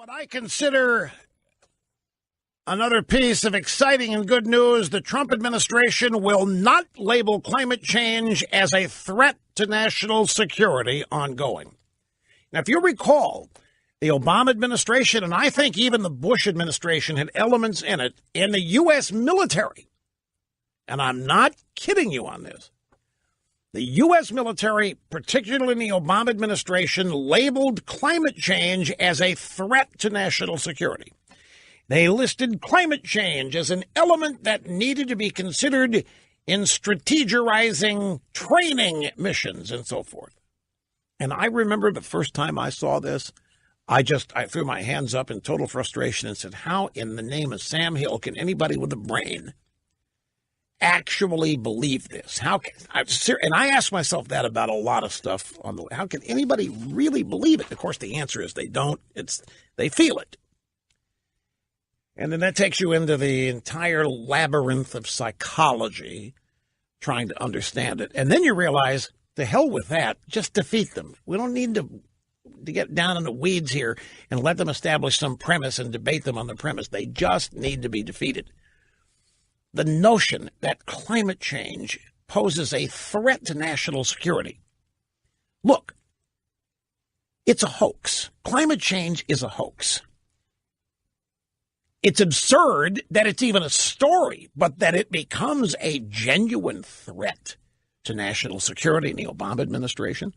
What I consider another piece of exciting and good news, the Trump administration will not label climate change as a threat to national security ongoing. Now, if you recall, the Obama administration, and I think even the Bush administration, had elements in it in the U.S. military. And I'm not kidding you on this. The U.S. military, particularly in the Obama administration, labeled climate change as a threat to national security. They listed climate change as an element that needed to be considered in strategizing training missions and so forth. And I remember the first time I saw this, I threw my hands up in total frustration and said, how in the name of Sam Hill can anybody with a brain actually believe this? And I ask myself that about a lot of stuff. How can anybody really believe it? Of course, the answer is they don't. They feel it. And then that takes you into the entire labyrinth of psychology, trying to understand it. And then you realize, to hell with that, just defeat them. We don't need to get down in the weeds here and let them establish some premise and debate them on the premise. They just need to be defeated. The notion that climate change poses a threat to national security. Look, it's a hoax. Climate change is a hoax. It's absurd that it's even a story, but that it becomes a genuine threat to national security in the Obama administration.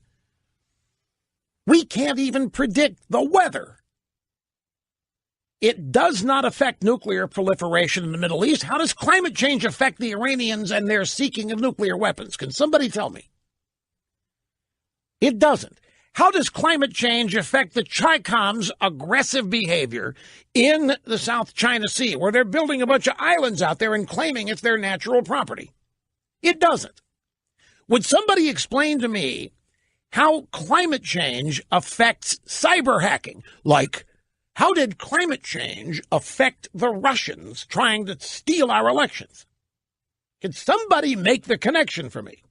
We can't even predict the weather. It does not affect nuclear proliferation in the Middle East. How does climate change affect the Iranians and their seeking of nuclear weapons? Can somebody tell me? It doesn't. How does climate change affect the Chicom's aggressive behavior in the South China Sea, where they're building a bunch of islands out there and claiming it's their natural property? It doesn't. Would somebody explain to me how climate change affects cyber hacking? Like, how did climate change affect the Russians trying to steal our elections? Can somebody make the connection for me?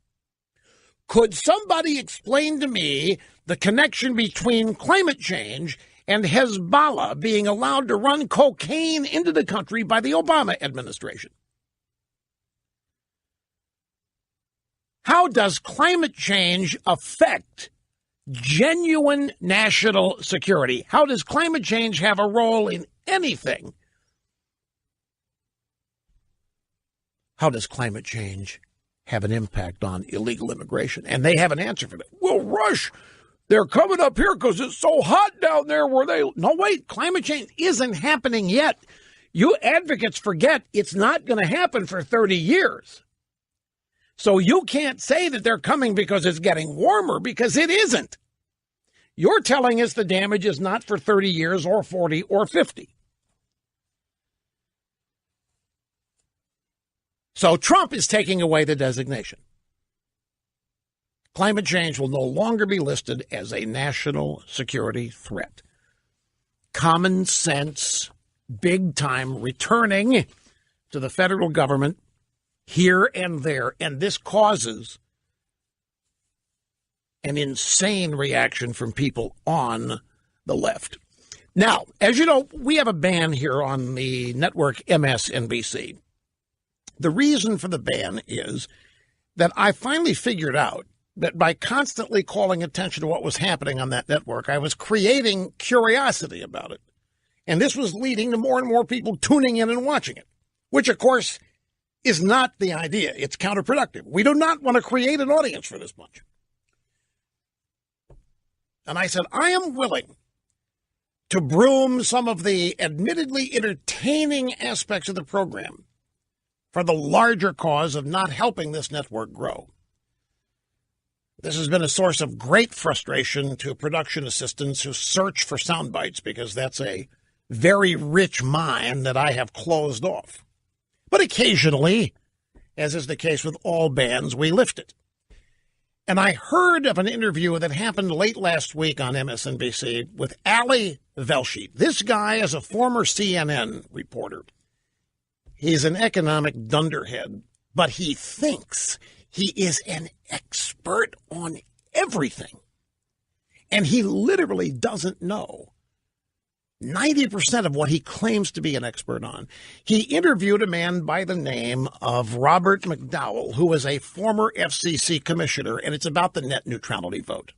Could somebody explain to me the connection between climate change and Hezbollah being allowed to run cocaine into the country by the Obama administration? How does climate change affect genuine national security? How does climate change have a role in anything? How does climate change have an impact on illegal immigration? And they have an answer for that. Well, Rush, they're coming up here because it's so hot down there where they... No, wait, climate change isn't happening yet. You advocates forget it's not going to happen for 30 years. So you can't say that they're coming because it's getting warmer, because it isn't. You're telling us the damage is not for 30 years or 40 or 50. So Trump is taking away the designation. Climate change will no longer be listed as a national security threat. Common sense, big time, returning to the federal government here and there, and this causes an insane reaction from people on the left. Now, as you know, we have a ban here on the network MSNBC. The reason for the ban is that I finally figured out that by constantly calling attention to what was happening on that network, I was creating curiosity about it. And this was leading to more and more people tuning in and watching it, which, of course, is not the idea. It's counterproductive. We do not want to create an audience for this bunch. And I said, I am willing to broom some of the admittedly entertaining aspects of the program for the larger cause of not helping this network grow. This has been a source of great frustration to production assistants who search for sound bites, because that's a very rich mine that I have closed off. But occasionally, as is the case with all bans, we lift it. And I heard of an interview that happened late last week on MSNBC with Velshi. This guy is a former CNN reporter. He's an economic dunderhead, but he thinks he is an expert on everything. And he literally doesn't know 90% of what he claims to be an expert on. He interviewed a man by the name of Robert McDowell, who was a former FCC commissioner, and it's about the net neutrality vote.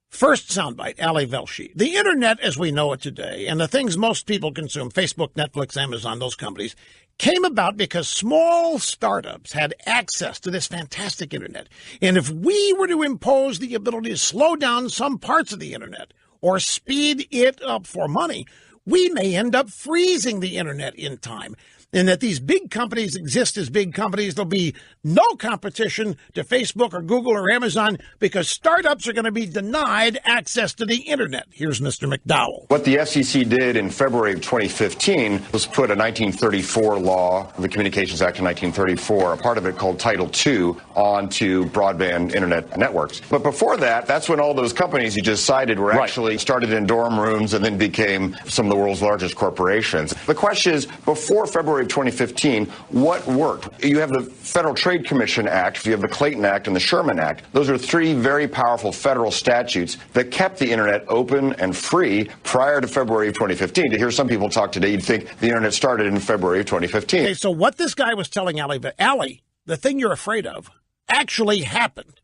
First soundbite, Ali Velshi. The internet as we know it today, and the things most people consume, Facebook, Netflix, Amazon, those companies, came about because small startups had access to this fantastic internet. And if we were to impose the ability to slow down some parts of the internet or speed it up for money, we may end up freezing the internet in time. And that these big companies exist as big companies. There'll be no competition to Facebook or Google or Amazon because startups are going to be denied access to the internet. Here's Mr. McDowell. What the FCC did in February of 2015 was put a 1934 law, the Communications Act of 1934, a part of it called Title II, onto broadband internet networks. But before that, that's when all those companies you just cited were actually started in dorm rooms and then became some of the world's largest corporations. The question is, before February of 2015, what worked? You have the Federal Trade Commission Act, you have the Clayton Act and the Sherman Act. Those are three very powerful federal statutes that kept the internet open and free prior to February of 2015. To hear some people talk today, you'd think the internet started in February of 2015. Okay, so what this guy was telling Ali, the thing you're afraid of, actually happened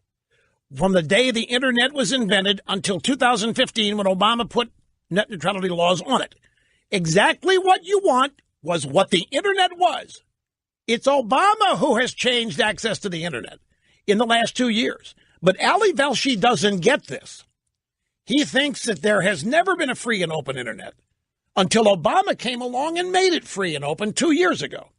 from the day the internet was invented until 2015 when Obama put net neutrality laws on it. Exactly what you want was what the internet was. It's Obama who has changed access to the internet in the last 2 years. But Ali Velshi doesn't get this. He thinks that there has never been a free and open internet until Obama came along and made it free and open 2 years ago.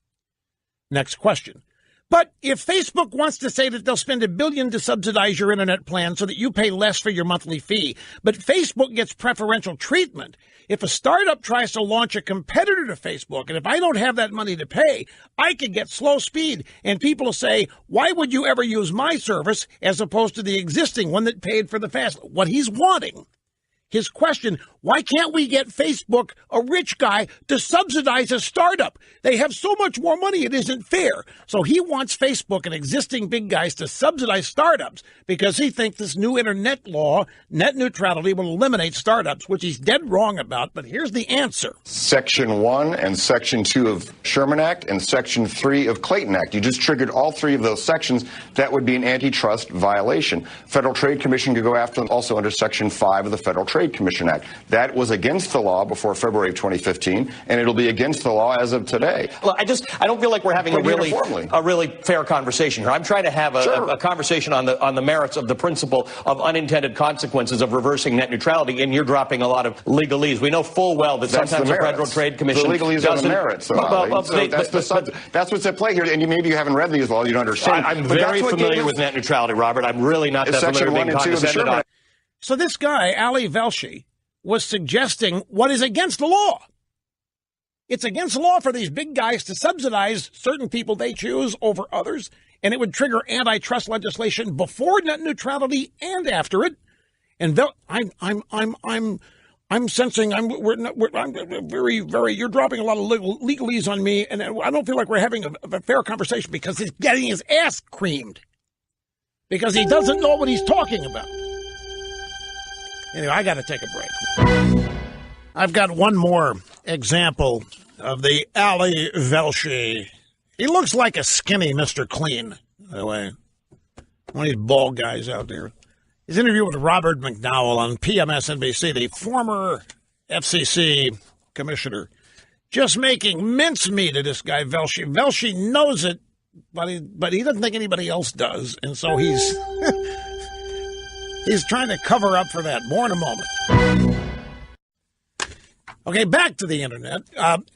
Next question. But if Facebook wants to say that they'll spend $1 billion to subsidize your internet plan so that you pay less for your monthly fee, but Facebook gets preferential treatment, if a startup tries to launch a competitor to Facebook, and if I don't have that money to pay, I could get slow speed, and people will say, why would you ever use my service as opposed to the existing one that paid for the fast? What he's wanting, his question, why can't we get Facebook, a rich guy, to subsidize a startup? They have so much more money, it isn't fair. So he wants Facebook and existing big guys to subsidize startups because he thinks this new internet law, net neutrality, will eliminate startups, which he's dead wrong about. But here's the answer. Section 1 and Section 2 of Sherman Act and Section 3 of Clayton Act. You just triggered all three of those sections. That would be an antitrust violation. Federal Trade Commission could go after them also under Section 5 of the Federal Trade Commission Act. That was against the law before February of 2015, and it'll be against the law as of today. Well, I don't feel like we're having a really fair conversation here. I'm trying to have a conversation on the merits of the principle of unintended consequences of reversing net neutrality, and you're dropping a lot of legalese. We know full well that sometimes the Federal Trade Commission the legalese are the merits. That's what's at play here, and maybe you haven't read these laws, you don't understand. I'm very familiar with net neutrality, Robert. I'm really not that familiar with being condescended on. So this guy, Ali Velshi, was suggesting what is against the law. It's against the law for these big guys to subsidize certain people they choose over others, and it would trigger antitrust legislation before net neutrality and after it. And I'm sensing I'm very you're dropping a lot of legalese on me, and I don't feel like we're having a fair conversation because he's getting his ass creamed because he doesn't know what he's talking about. Anyway, I got to take a break. I've got one more example of the Ali Velshi. He looks like a skinny Mr. Clean, by the way. One of these bald guys out there. His interview with Robert McDowell on PMSNBC, the former FCC commissioner, just making mincemeat of this guy Velshi. Velshi knows it, but he doesn't think anybody else does, and so he's he's trying to cover up for that. More in a moment. Okay, back to the internet.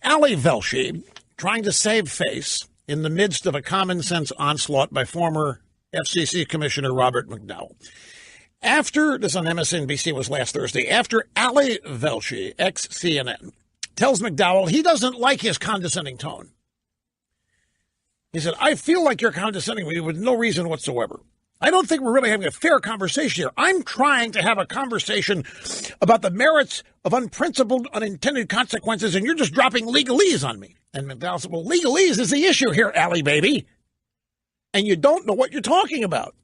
Ali Velshi trying to save face in the midst of a common-sense onslaught by former FCC Commissioner Robert McDowell. After, this on MSNBC was last Thursday, after Ali Velshi, ex-CNN, tells McDowell he doesn't like his condescending tone. He said, I feel like you're condescending me with no reason whatsoever. I don't think we're really having a fair conversation here. I'm trying to have a conversation about the merits of unprincipled, unintended consequences, and you're just dropping legalese on me. And McDowell said, well, legalese is the issue here, Ali, baby. And you don't know what you're talking about.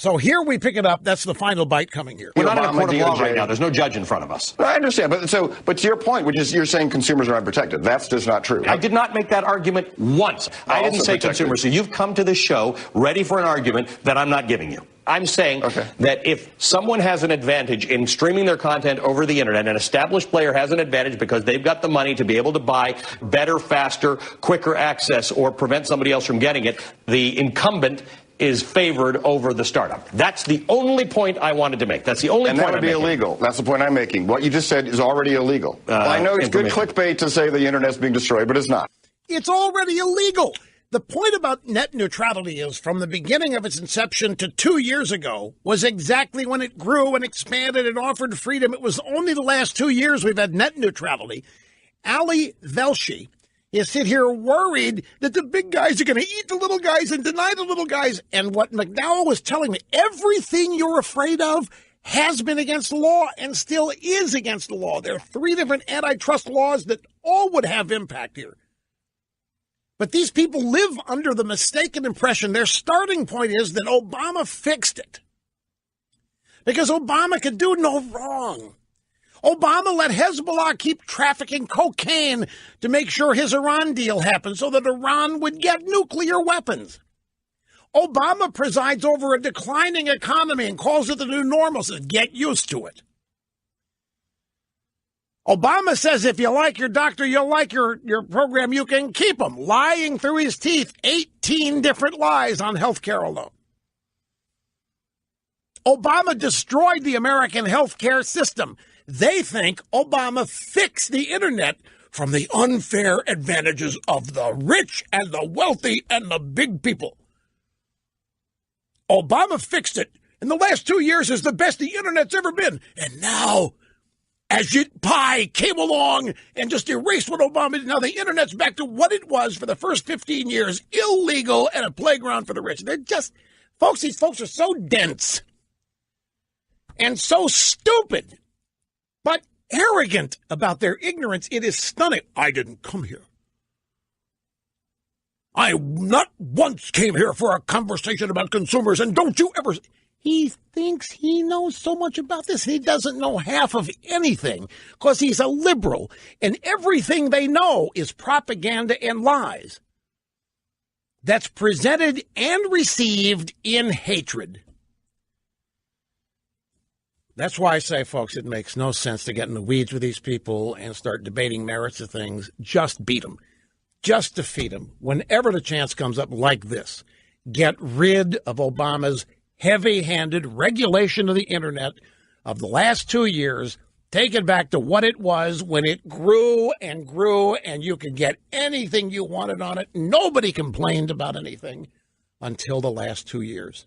So here we pick it up. That's the final bite coming here. We're not in a court of law right now. There's no judge in front of us. I understand. But to your point, which is you're saying consumers are unprotected. That's just not true. I did not make that argument once. I didn't say consumers. So you've come to this show ready for an argument that I'm not giving you. I'm saying that if someone has an advantage in streaming their content over the internet, an established player has an advantage because they've got the money to be able to buy better, faster, quicker access or prevent somebody else from getting it, the incumbent is favored over the startup. That's the only point I wanted to make. That's the only point I'm making. And that would be illegal. That's the point I'm making. What you just said is already illegal. I know it's good clickbait to say the internet's being destroyed, but it's not. It's already illegal. The point about net neutrality is from the beginning of its inception to 2 years ago was exactly when it grew and expanded and offered freedom. It was only the last 2 years we've had net neutrality. Ali Velshi is sit here worried that the big guys are going to eat the little guys and deny the little guys. And what McDowell was telling me, everything you're afraid of has been against the law and still is against the law. There are 3 different antitrust laws that all would have impact here. But these people live under the mistaken impression their starting point is that Obama fixed it. Because Obama could do no wrong. Obama let Hezbollah keep trafficking cocaine to make sure his Iran deal happened so that Iran would get nuclear weapons. Obama presides over a declining economy and calls it the new normal, says get used to it. Obama says if you like your doctor, you'll like your program, you can keep him. Lying through his teeth, 18 different lies on health care alone. Obama destroyed the American health care system. They think Obama fixed the internet from the unfair advantages of the rich and the wealthy and the big people. Obama fixed it. In the last 2 years is the best the internet's ever been. And now, Ajit Pai came along and just erased what Obama did. Now the internet's back to what it was for the first 15 years, illegal and a playground for the rich. They're just, folks, these folks are so dense and so stupid, but arrogant about their ignorance. It is stunning. I didn't come here. I not once came here for a conversation about consumers, and don't you ever... He thinks he knows so much about this. He doesn't know half of anything because he's a liberal, and everything they know is propaganda and lies that's presented and received in hatred. That's why I say, folks, it makes no sense to get in the weeds with these people and start debating merits of things. Just beat them. Just defeat them. Whenever the chance comes up like this, get rid of Obama's heavy-handed regulation of the internet of the last 2 years. Take it back to what it was when it grew and grew, and you could get anything you wanted on it. Nobody complained about anything until the last 2 years.